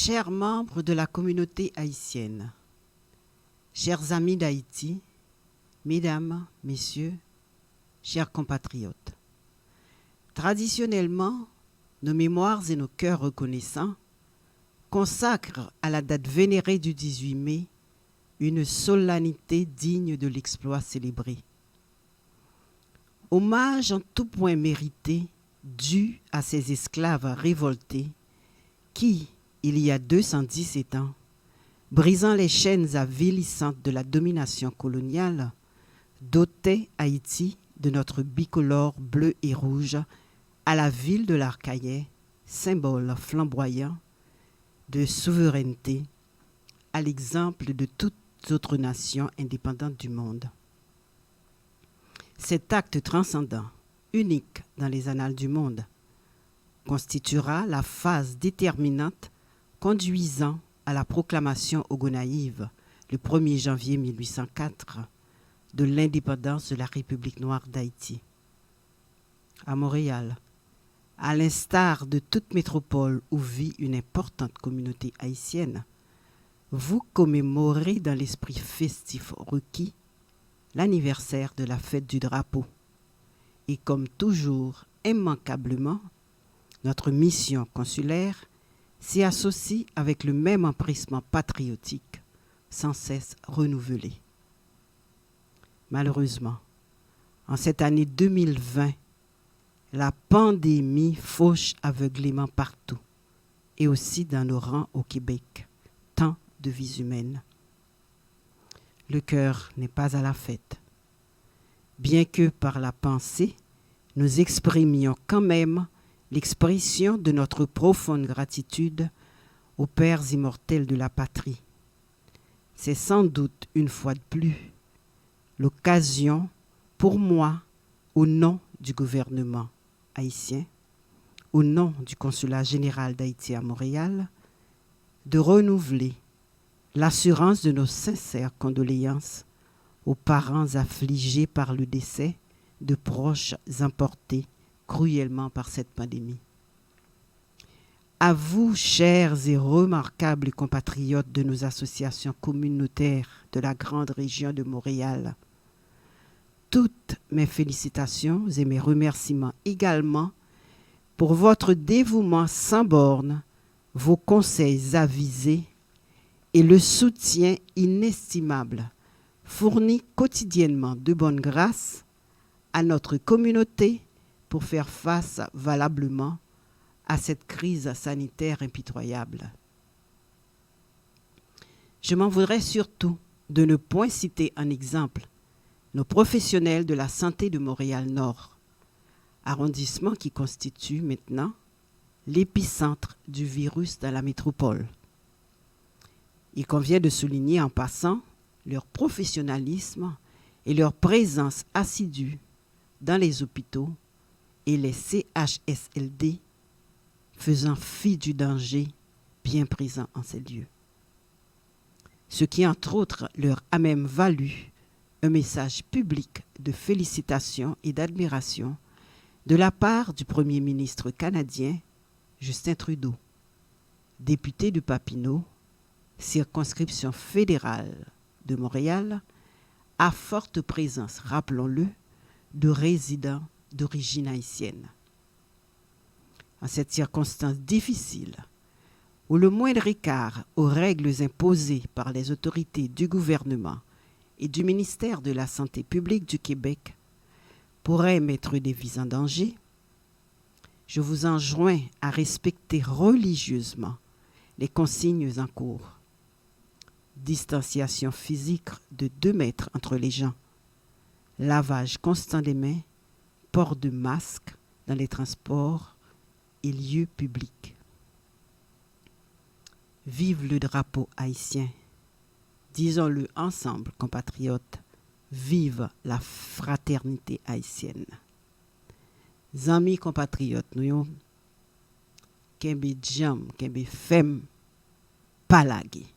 Chers membres de la communauté haïtienne, chers amis d'Haïti, mesdames, messieurs, chers compatriotes, traditionnellement, nos mémoires et nos cœurs reconnaissants consacrent à la date vénérée du 18 mai une solennité digne de l'exploit célébré. Hommage en tout point mérité dû à ces esclaves révoltés qui, il y a 217 ans, brisant les chaînes avilissantes de la domination coloniale, dotaient Haïti de notre bicolore bleu et rouge à la ville de l'Arcaillet, symbole flamboyant de souveraineté, à l'exemple de toutes autres nations indépendantes du monde. Cet acte transcendant, unique dans les annales du monde, constituera la phase déterminante conduisant à la proclamation aux Gonaïves, le 1er janvier 1804, de l'indépendance de la République noire d'Haïti. À Montréal, à l'instar de toute métropole où vit une importante communauté haïtienne, vous commémorez dans l'esprit festif requis l'anniversaire de la fête du drapeau. Et comme toujours, immanquablement, notre mission consulaire s'y associe avec le même empressement patriotique, sans cesse renouvelé. Malheureusement, en cette année 2020, la pandémie fauche aveuglément partout, et aussi dans nos rangs au Québec, tant de vies humaines. Le cœur n'est pas à la fête. Bien que par la pensée, nous exprimions quand même l'expression de notre profonde gratitude aux pères immortels de la patrie. C'est sans doute une fois de plus l'occasion pour moi, au nom du gouvernement haïtien, au nom du consulat général d'Haïti à Montréal, de renouveler l'assurance de nos sincères condoléances aux parents affligés par le décès de proches emportés cruellement par cette pandémie. À vous, chers et remarquables compatriotes de nos associations communautaires de la grande région de Montréal, toutes mes félicitations et mes remerciements également pour votre dévouement sans borne, vos conseils avisés et le soutien inestimable fourni quotidiennement de bonne grâce à notre communauté pour faire face valablement à cette crise sanitaire impitoyable. Je m'en voudrais surtout de ne point citer en exemple nos professionnels de la santé de Montréal-Nord, arrondissement qui constitue maintenant l'épicentre du virus dans la métropole. Il convient de souligner en passant leur professionnalisme et leur présence assidue dans les hôpitaux et les CHSLD, faisant fi du danger bien présent en ces lieux. Ce qui, entre autres, leur a même valu un message public de félicitations et d'admiration de la part du Premier ministre canadien Justin Trudeau, député de Papineau, circonscription fédérale de Montréal, à forte présence, rappelons-le, de résidents d'origine haïtienne. En cette circonstance difficile, où le moindre écart aux règles imposées par les autorités du gouvernement et du ministère de la Santé publique du Québec pourrait mettre des vies en danger, je vous enjoins à respecter religieusement les consignes en cours. Distanciation physique de 2 mètres entre les gens, lavage constant des mains, port de masque dans les transports et lieux publics. Vive le drapeau haïtien. Disons-le ensemble, compatriotes. Vive la fraternité haïtienne. Amis compatriotes, nous kembe jam, kembe fem, palagi.